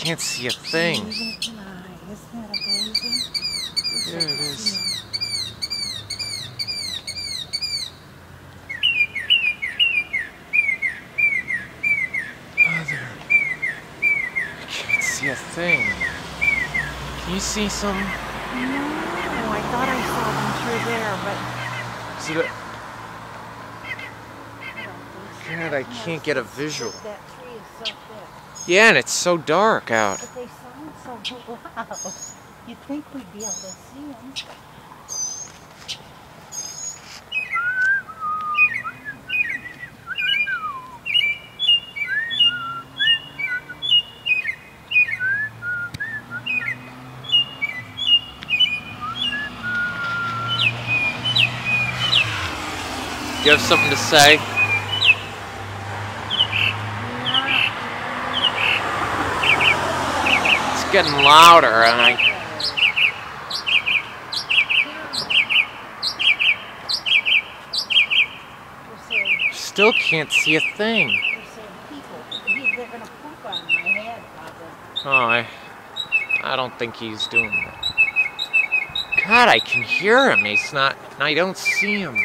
can't see a thing. Isn't that amazing? There it is. Oh, there. I can't see a thing. Can you see some? No, I thought I saw them through there, but... Is it God, I can't get a visual. That tree is so thick. Yeah, and it's so dark out. But they sound so loud. You'd think we'd be able to see them. Do you have something to say? It's getting louder, and I still can't see a thing. They're gonna poop on my head, probably. Oh, I don't think he's doing that. God, I can hear him. He's not. I don't see him.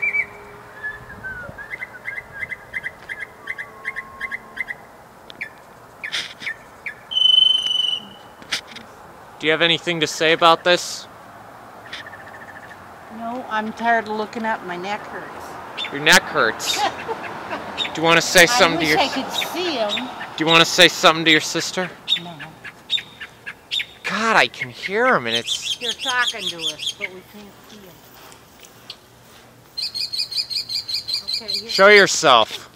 Do you have anything to say about this? No, I'm tired of looking up. My neck hurts. Your neck hurts. Do you want to say something to your... I wish I could see him. Do you want to say something to your sister? No. God, I can hear him, and it's... They're talking to us, but we can't see him. Okay, Show yourself.